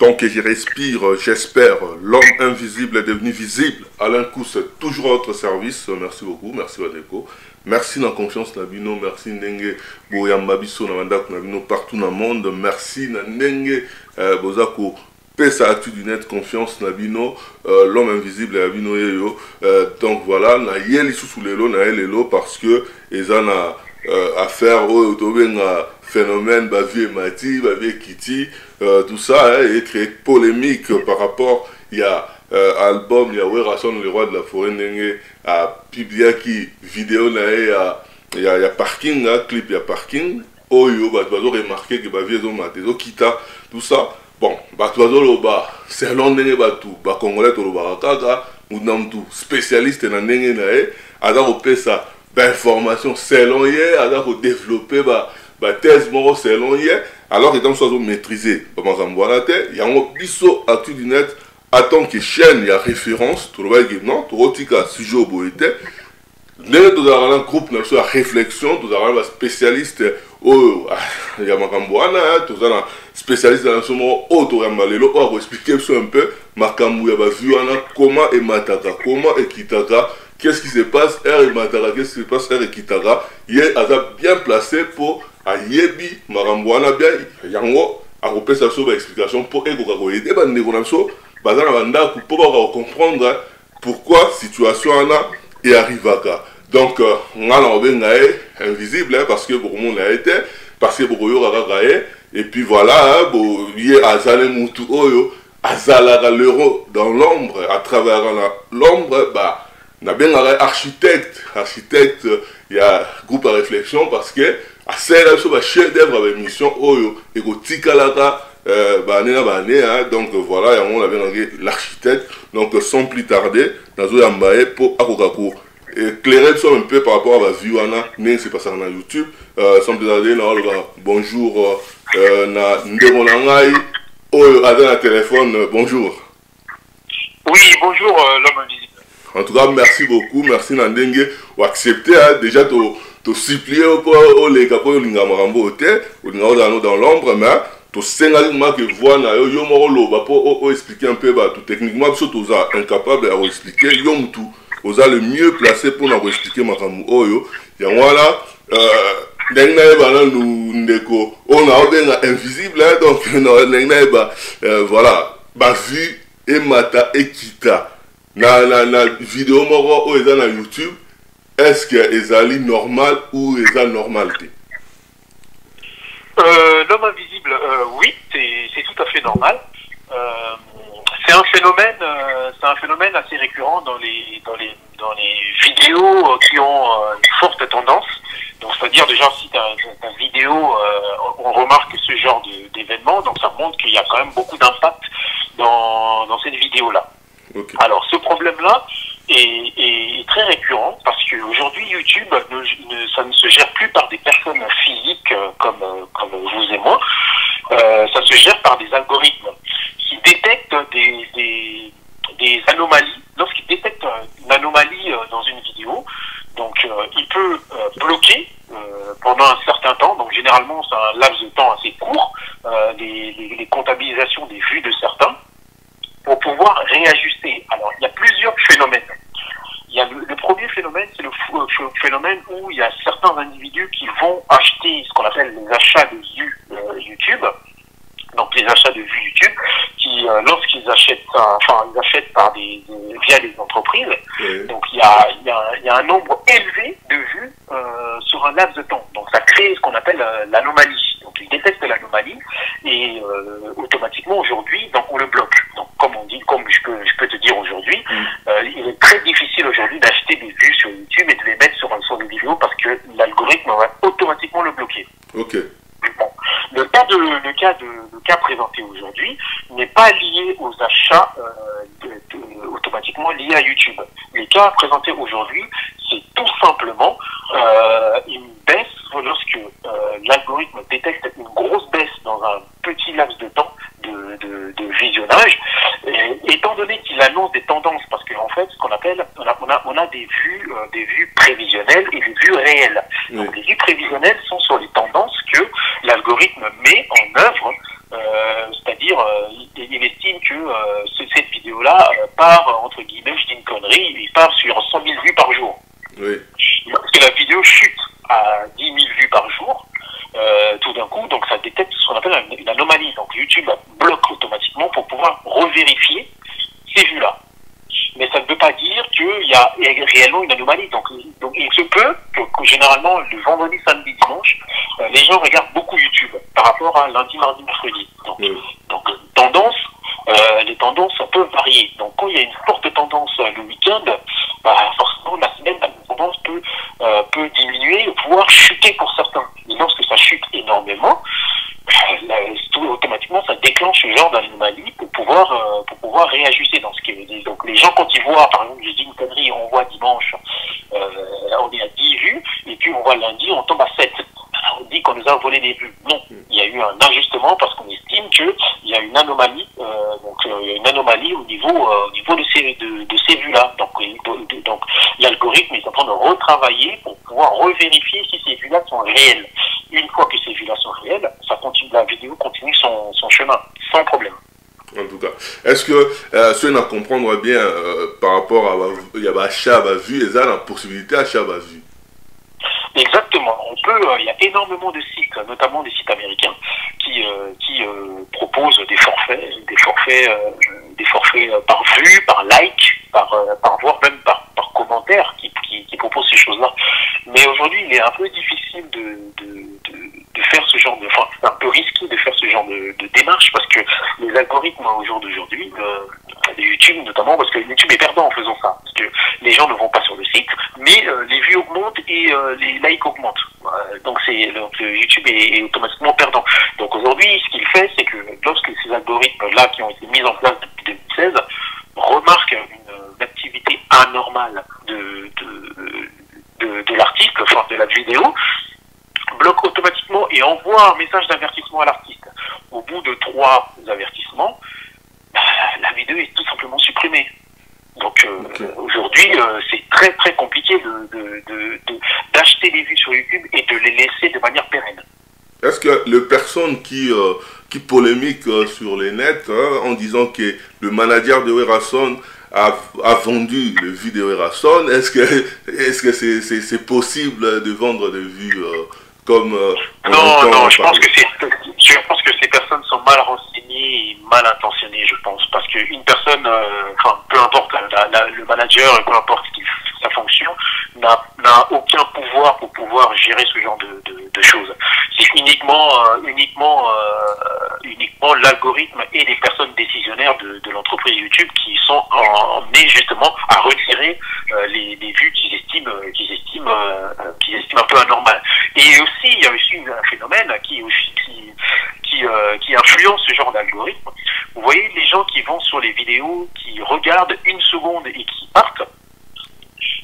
Tant que je respire, j'espère, l'homme invisible est devenu visible. Alain Kous, c'est toujours à votre service. Merci beaucoup, merci Wadeko. Merci dans la confiance Nabino, merci Nenge Boyambabiso Namandak Nabino partout dans le monde. Merci Nenge Bozako Pesa Actu du Net, confiance Nabino, l'homme invisible Nabino Yeyo. Donc voilà, na yeli sous lelo, na yelelo parce que ils en a affaire au phénomène Bavi et Mati, Bavi et Kitty, tout ça, et créé polémique par rapport, il y a album, il y a Werasson, le roi de la forêt, à publié qui vidéo, il y a parking, clip, il y a parking, oh yo, bah tu vas remarquer que Bavi et Mati, Kita, tout ça, bon, bah tu vas c'est l'on n'est pas tout, bah congolais, tout le barakaga, ou n'am tout, spécialiste dans n'est nae, alors on peut ça, d'information, c'est l'on y est, alors on développer, bah thèse moro c'est long hier alors étant soit maîtrisé il y a un biseau Actu du Net attend que chaîne il y a référence tout le monde non tout rotika sujet au boité les deux un groupe n'a pas réflexion tout un spécialiste oh il y a makamboana tout un spécialiste dans ce moment autour malelo pour expliquer un peu makambu ya ba vu comment et mataka comment et kitaka. Qu'est-ce qui se passe R et Matara, qu'est-ce qui se passe R et Kitara. Il est bien placé pour Ayebi, Marambouana bien, Yango, à repérer sa explication pour aider les gens pour comprendre pourquoi la situation est arrivée. Donc, on a invisible parce que beaucoup de monde a été, parce que beaucoup de monde a été, et puis voilà, il y a Azale Moutou Oyo, Azalara l'euro dans l'ombre, à travers l'ombre, on a bien architecte, il y a groupe à réflexion parce que à celle sur chef d'œuvre avec mission Oyo et Tikalaka donc voilà, on a bien l'architecte, donc sans plus tarder, Nazo Yambaye pour Akokako éclairer un peu par rapport à la vue mais c'est pas ça dans YouTube, sans plus tarder, bonjour, na Ndemonangai Oyo à la téléphone, bonjour. Oui, bonjour l'homme invisible. En tout cas, merci beaucoup, merci Nandenge, ou accepter déjà de supplier au lega pour l'ingamarambo dans l'ombre, mais to sengalima que voit na yo moro loba pour expliquer un peu tout techniquement parce que oza incapable à expliquer yom tout, oza le mieux placé pour nous expliquer makamu oyo. Ya voilà ndengna ba nous ndeko on a bien invisible donc ndengna voilà, ba vu et mata et kita. Na vidéo moro ou est na YouTube, est-ce que est normal ou est normalité? L'homme invisible, oui, c'est tout à fait normal. C'est un phénomène assez récurrent dans les vidéos qui ont une forte tendance. Donc c'est-à-dire déjà si ta vidéo, on remarque ce genre d'événement, donc ça montre qu'il y a quand même beaucoup d'impact dans cette vidéo-là. Okay. Alors ce problème-là est très récurrent parce qu'aujourd'hui YouTube, ça ne se gère plus par des personnes physiques comme vous et moi, ça se gère par des algorithmes qui détectent des anomalies. Lorsqu'ils détectent une anomalie dans une vidéo, donc il peut bloquer pendant un certain temps, donc généralement c'est un laps de temps assez court, les comptabilisations des vues de certains, pour pouvoir réajuster. Alors, il y a plusieurs phénomènes. Il y a le premier phénomène, c'est le phénomène où il y a certains individus qui vont acheter ce qu'on appelle les achats de vues YouTube. Donc, les achats de vues YouTube, qui, lorsqu'ils achètent ça, enfin, ils achètent via des entreprises. Donc, il y a un nombre élevé de vues sur un laps de temps. Donc, ça crée ce qu'on appelle l'anomalie. Donc, ils détectent l'anomalie et automatiquement, aujourd'hui, donc, on le bloque. Donc, comme je peux te dire aujourd'hui, il est très difficile aujourd'hui d'acheter des vues sur YouTube et de les mettre sur des vidéos parce que l'algorithme va automatiquement le bloquer. Ok. Bon. Le cas présenté aujourd'hui n'est pas lié aux achats automatiquement liés à YouTube. Les cas présentés aujourd'hui, c'est tout simplement une baisse lorsque l'algorithme détecte une grosse baisse dans un petit laps de temps de visionnage, étant donné qu'il annonce des tendances, parce qu'en fait, ce qu'on appelle, on a des vues prévisionnelles et des vues réelles. Donc les vues prévisionnelles sont sur les tendances que l'algorithme met en œuvre, c'est-à-dire il cette vidéo-là part, entre guillemets, je dis une connerie, il part sur 100 000 vues par jour. Oui. Parce que la vidéo chute à 10 000 vues par jour, tout d'un coup, donc ça détecte ce qu'on appelle une anomalie. Donc YouTube bloque automatiquement pour pouvoir revérifier ces vues-là. Mais ça ne veut pas dire qu'il y a réellement une anomalie. Donc il se peut que généralement, le vendredi, samedi, dimanche, les gens regardent beaucoup YouTube par rapport à lundi, mardi, mercredi. Donc tendance, les tendances peuvent varier. Donc quand il y a une forte tendance le week-end, forcément la semaine, la tendance peut diminuer, voire chuter pour certains. Et lorsque ça chute énormément, automatiquement ça déclenche ce genre d'anomalie pour pouvoir réajuster dans ce qui veut dire. Donc les gens, quand ils voient, par exemple, je dis une connerie, on voit dimanche, on est à 10 vues, et puis on voit lundi, on tombe à 7. On dit qu'on nous a volé des vues. Non, il y a eu un ajustement parce qu'on estime qu'il y a une anomalie, il y a une anomalie au niveau de ces vues-là. Donc l'algorithme est en train de retravailler pour pouvoir revérifier si ces vues-là sont réelles. Une fois que ces vues-là sont réelles, la vidéo continue son chemin, sans problème. En tout cas, est-ce que ceux à comprendre bien par rapport à l'achat à vue, et ça la possibilité d'achat à vue? Exactement. Il y a énormément de sites, notamment des sites américains, qui proposent des forfaits par vue, par like, voire même par commentaire, qui proposent ces choses-là. Mais aujourd'hui, il est un peu difficile de faire ce genre de... Enfin, c'est un peu risqué de faire ce genre de démarche parce que les algorithmes au jour d'aujourd'hui, de YouTube notamment, parce que YouTube est perdant en faisant ça. Parce que les gens ne vont pas sur le site, mais les vues augmentent et les likes augmentent. Donc YouTube est automatiquement perdant. Donc aujourd'hui, ce qu'il fait, c'est que lorsque ces algorithmes-là qui ont été mis en place depuis 2016 remarquent une activité anormale de l'artiste, enfin de la vidéo, bloque automatiquement et envoie un message d'avertissement à l'artiste. Au bout de 3 avertissements, la vidéo est tout simplement supprimée. Donc aujourd'hui, c'est très très compliqué d'acheter des vues sur YouTube et de les laisser de manière pérenne. Est-ce que les personnes qui polémiquent sur les nets en disant que le manager de Werason a vendu le vues de Werason, est-ce que c'est possible de vendre des vues comme non, je pense que ces personnes sont mal renseignées et mal intentionnées, je pense, parce qu'une personne, peu importe le manager, peu importe sa fonction, n'a aucun pouvoir pour pouvoir gérer ce genre de choses. C'est uniquement l'algorithme et les personnes décisionnaires de l'entreprise YouTube qui sont emmenés justement à retirer les vues qu'ils estiment un peu anormales. Et aussi, il y a aussi un phénomène qui influence ce genre d'algorithme. Vous voyez, les gens qui vont sur les vidéos, qui regardent 1 seconde et qui partent,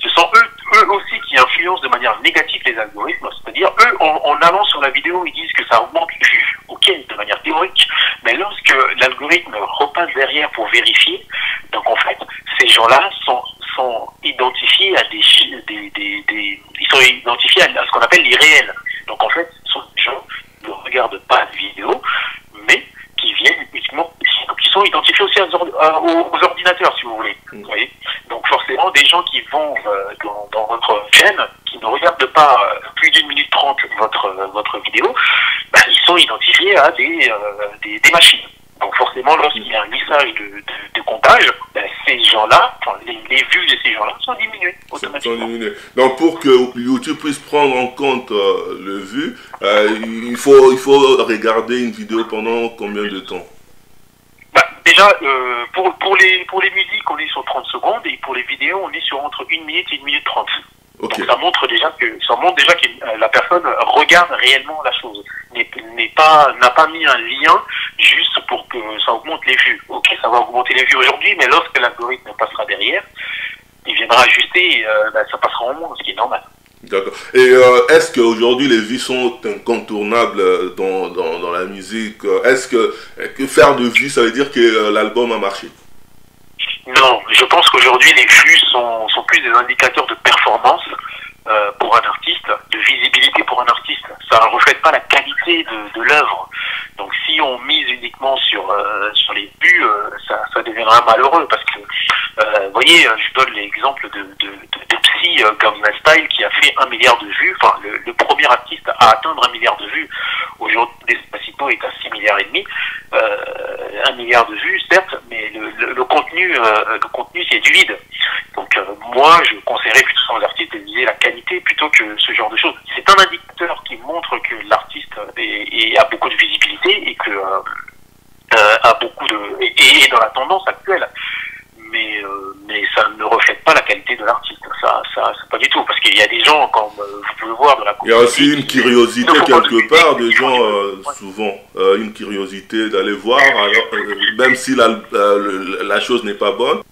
ce sont eux aussi qui influencent de manière négative les algorithmes. C'est-à-dire, eux, en allant sur la vidéo, ils disent que ça augmente les vues. Ok, de manière théorique. Mais lorsque l'algorithme repasse derrière pour vérifier, donc en fait, ces gens-là sont identifiés à ils sont identifiés à ce qu'on appelle l'irréel. Donc en fait, ce sont des gens qui ne regardent pas de vidéo, mais qui viennent uniquement, qui sont identifiés aussi aux ordinateurs, si vous voulez. Vous voyez. Donc forcément, des gens qui vont dans votre chaîne, qui ne regardent pas plus d'1 minute 30 votre vidéo, ils sont identifiés à des machines. Donc forcément, lorsqu'il y a un message de comptage, ces gens-là, les vues de ces gens-là sont diminuées automatiquement. Donc pour que YouTube puisse prendre en compte le vu, il faut regarder une vidéo pendant combien de temps? Déjà, pour les musiques, on est sur 30 secondes, et pour les vidéos, on est sur entre 1 minute et 1 minute 30. Okay. Donc ça montre déjà que la personne regarde réellement la chose, n'a pas mis un lien juste pour que ça augmente les vues. Ok, ça va augmenter les vues aujourd'hui, mais lorsque l'algorithme passera derrière, il viendra ajuster et ça passera en moins, ce qui est normal. D'accord. Et est-ce qu'aujourd'hui les vues sont incontournables dans la musique? Est-ce que faire de vues, ça veut dire que l'album a marché? Non, je pense qu'aujourd'hui les vues sont plus des indicateurs de performance pour un artiste, de visibilité pour un artiste. Ça ne reflète pas la qualité de l'œuvre. Donc si on mise uniquement sur les vues, ça deviendra malheureux parce que vous voyez, je donne l'exemple de Psy Gangnam Style qui a fait 1 milliard de vues. Enfin, le premier artiste à atteindre 1 milliard de vues. Aujourd'hui, Despacito est à 6 milliards et demi. 1 milliard de vues, certes, mais le contenu c'est du vide. Donc moi, je conseillerais plutôt aux artistes de viser la qualité plutôt que ce genre de choses. C'est un indicateur qui montre que l'artiste a beaucoup de visibilité et que a beaucoup de et dans la tendance actuelle. Mais ça ne reflète pas la qualité de l'artiste. Ça c'est pas du tout. Parce qu'il y a des gens, comme vous pouvez voir dans la il y a aussi une curiosité quelque part des gens, souvent, une curiosité d'aller voir, alors, même si la chose n'est pas bonne.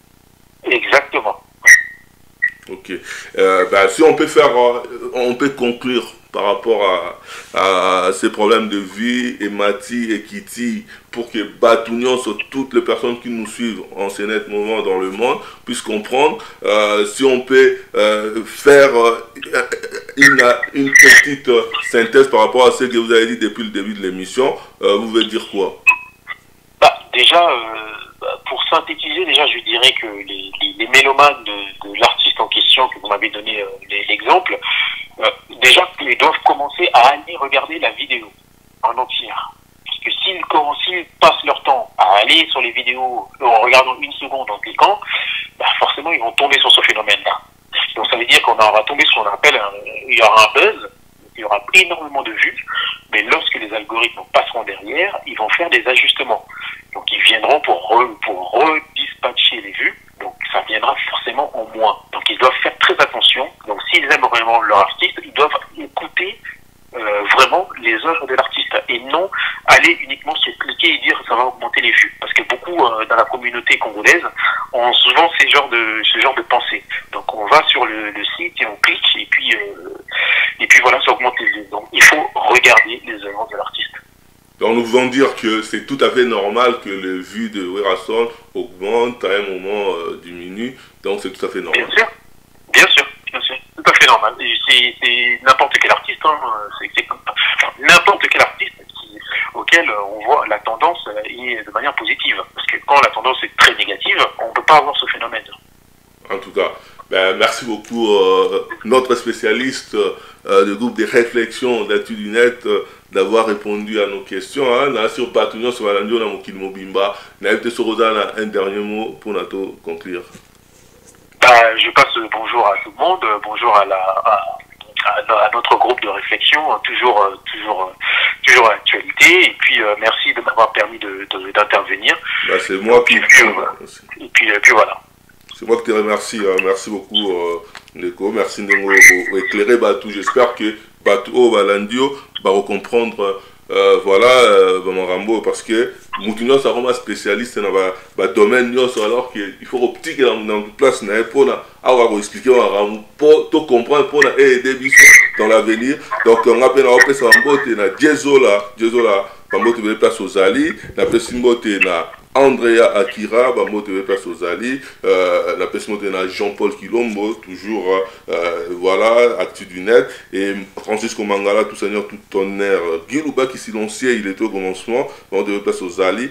Exactement. Ok. Si on peut on peut conclure par rapport à ces problèmes de vie, et Mati et Kitty, pour que Batounion, sur toutes les personnes qui nous suivent en ce net moment dans le monde, puissent comprendre, si on peut faire une petite synthèse par rapport à ce que vous avez dit depuis le début de l'émission, vous voulez dire quoi? Déjà, pour synthétiser, déjà, je dirais que les mélomanes de l'artiste en question, que vous m'avez donné l'exemple, déjà, ils doivent commencer à aller regarder la vidéo en entière. Parce que s'ils passent leur temps à aller sur les vidéos en regardant 1 seconde, en cliquant, forcément, ils vont tomber sur ce phénomène-là. Donc, ça veut dire qu'on va tomber sur ce qu'on appelle, il y aura un buzz, il y aura énormément de vues, mais lorsque les algorithmes passeront derrière, ils vont faire des ajustements. Donc ils viendront pour redispatcher les vues, donc ça viendra forcément en moins. Donc ils doivent faire très attention. Donc s'ils aiment vraiment leur artiste, ils doivent écouter vraiment les œuvres de l'artiste et non aller uniquement se cliquer et dire ça va augmenter les vues. Parce que beaucoup dans la communauté congolaise ont souvent ce genre de pensée. Donc on va sur le site et on clique et puis voilà, ça augmente les vues. Donc il faut regarder les œuvres de l'artiste. Donc nous voulons dire que c'est tout à fait normal que les vues de Werason augmentent, à un moment diminuent, donc c'est tout à fait normal. Bien sûr, tout à fait normal. C'est n'importe quel artiste, n'importe quel artiste auquel on voit la tendance est de manière positive. Parce que quand la tendance est très négative, on ne peut pas avoir ce phénomène. En tout cas, merci beaucoup notre spécialiste du groupe de réflexion d'Actu du Net d'avoir répondu à nos questions. Sur Batounion, sur Malandio, na Mokil Mobimba, Naïvete Sorozana, un dernier mot pour nous conclure. Je passe bonjour à tout le monde, bonjour à notre groupe de réflexion, toujours à l'actualité, et puis merci de m'avoir permis d'intervenir. C'est moi qui... Et puis voilà. C'est moi qui te remercie. Merci beaucoup, Neko. Merci de nous éclairer Batou. J'espère que Batou Balandio va comprendre Rambo, parce que Moutounion c'est vraiment spécialiste dans le domaine, alors qu'il faut optique dans place pour expliquer pour comprendre, pour aider dans l'avenir. Donc on appelle Diezola, place aux Ali, Andrea Akira, place aux Ali, Jean-Paul Kilombo, toujours Actu du Net, et Francisco Mangala, tout seigneur, tout honneur, Guy Louba qui silencieux, il était au commencement, place aux Ali,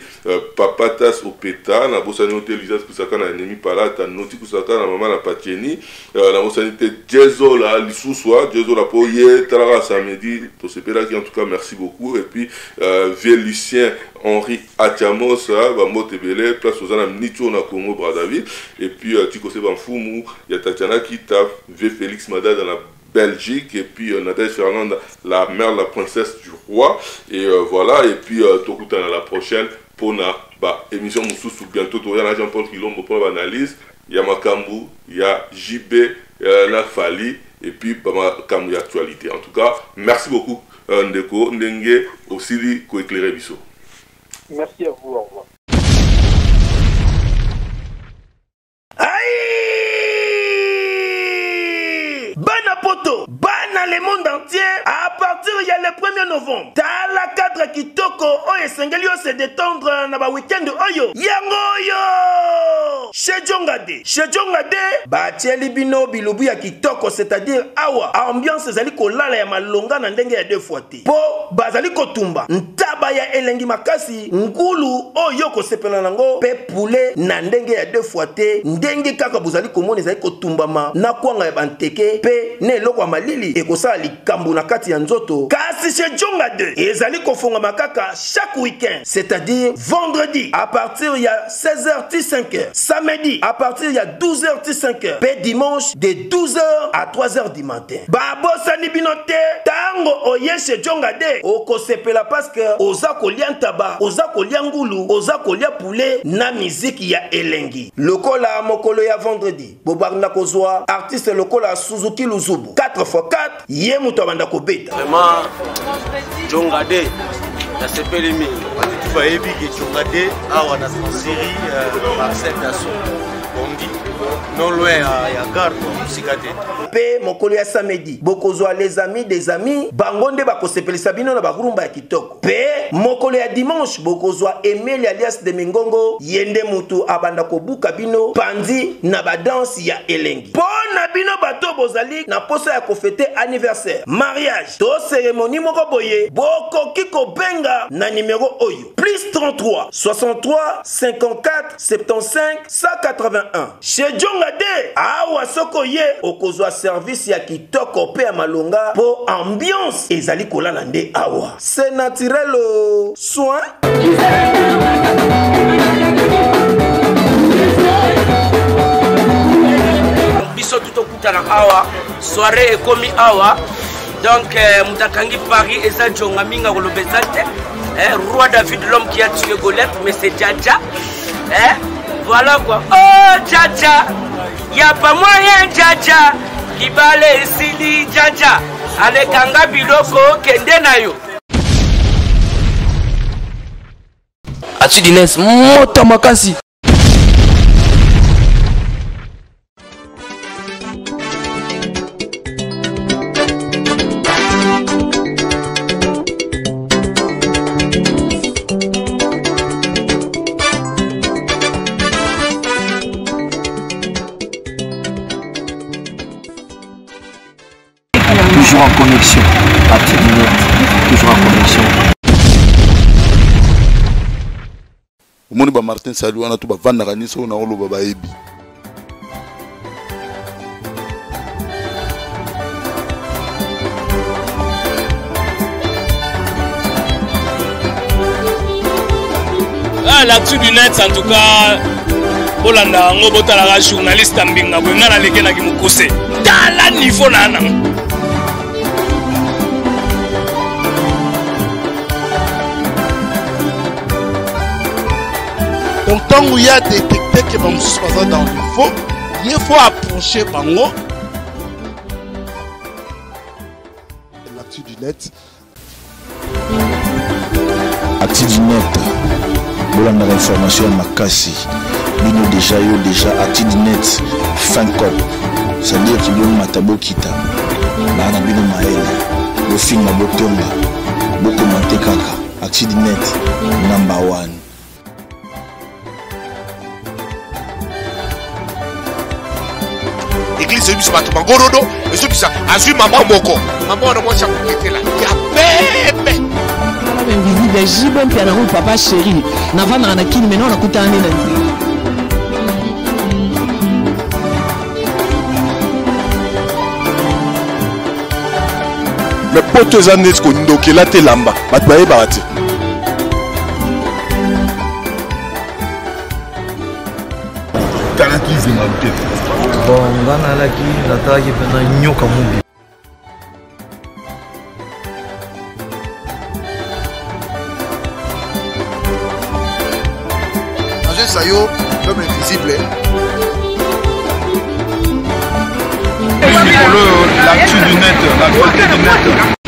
Papatas au Péta, na Bossanité Lisa Kusaka na Ennemi Palata, Noti Kusaka na Maman la Patieni, na Bossanité Diezola, Lissoussoa, Diezola Poye, Talara Samedi, Tosepela qui en tout cas merci beaucoup, et puis Vieux Lucien Henri Atiamos, Motebele, place aux Anam Nicho na Congo Brazzaville, et puis Tikose Banfoumou, il y a Tatiana Kita, V. Félix Mada dans la Belgique, et puis Nadège Fernande, la mère de la princesse du roi, et voilà, et puis Tokuta la prochaine pour la émission Moussoussou, bientôt il y a Jean-Paul Kilombo pour l'analyse, il y a Makambu, il y a JB, la Fali, et puis Makambu actualité. En tout cas, merci beaucoup Ndeko, Ndenge, aussi pour éclairer Bissot. Merci à vous, au revoir. Bana poto, bana le monde entier, à partir il y a le 1er novembre. Talaka théâtre kitoko oyo esengeli yo se détendre na ba weekend oyo yango oyo chez Jongade batieli bino bilubu ya kitoko, c'est-à-dire awa ambiance ezali kolala ya malonga na ndenge ya 2 fois te po bazali kotumba ntaba ya elengi makasi ngulu oyo kosepela nango pe poulet na ndenge ya 2 fois te ndenge kaka bozali komona ezali kotumbama na kwanga ya banteke pe ne eloko ya malili ekosala likambo na kati ya nzoto. Kasi chez Jongade ezali kofongama kaka chaque week-end, c'est-à-dire vendredi à partir ya 16h 5h, samedi à partir ya 12h 5h, pe dimanche de 12h à 3h du matin. Babosani binote tango oye chez Jongade okosepela parce que oza kolia ntaba, oza kolia ngulu, oza kolia poulet na miziki ya elengi. Lokola mokolo ya vendredi bobarna kozwa artiste lokola Suzuki Luzubu 4x4 ye muto banda kobeta. Vraiment Jongade na sepeli mingi tu va ebi ke Jongade awa na série Marcel Dasson Bondi non loin ya garde musikate. Pe mokolo ya samedi bokozwa les amis des amis bangonde bakosepelisa bino na bakurumba ya kitoko. Pe mokolo ya dimanche bokozwa Emile alias de Mingongo yende mutu abanda kobuka bino pandi na badanse ya elengi. Pona bino bato bozali na posa ya kofete anniversaire, mariage to cérémonie moko boye bokoki kobenga na numéro oyo +33 63 54 75 181 chez Jongade awa soko ye okozwa service ya kitoko pe ya malonga po ambiance ezali kolala nde awa c'est naturel soin. Biso tuto kutana awa soirée ekomi awa donc mutakangi Paris eza Jonga minga kolobezate roi David l'homme qui a tué Goliath mais c'est Djaja voilà quoi. Oh Djaja y'a pas moyen Djaja kibale esili Djaja alekanga biloko kende na yo Atidines mota makasi. Toujours en connexion, Atidines, toujours en connexion. Omoni ba Martin Salou wana to ba vandaka niso na oloba ba ebi. L'actu du net en tout cas Bolanda ngo botala ga journaliste ambinga bwenga na leke na kimukuse tala niveau nana. Donc tant qu'il y a détecté que vamos se passer dans le faux, il faut approcher Bango. L'actu du net. Actu du net. Bolanda l'information makasi. Bino déjà actu du net. Fin code. C'est-à-dire qu'il y a un matabo kita. Bana bino maele. Bo film botonga. Bo commenter kaka. Actu du net. Number 1. Église de Bismarck Mangorodo, et ceux qui sont assis maman moko. Maman, moi, j'ai été là. Il y a bébé. Invisible, j'ai bon piano, papa chéri. N'avant n'a n'a qu'une, mais non, on a coûté un élan. Mais pour tes années, ce qu'on dit, là, t'es lamba. Batbaye barati. Bon, ngana laki nataki pena nyoka mubi. Agent Sayo, l'homme invisible. L'actu du net, la qualité du net.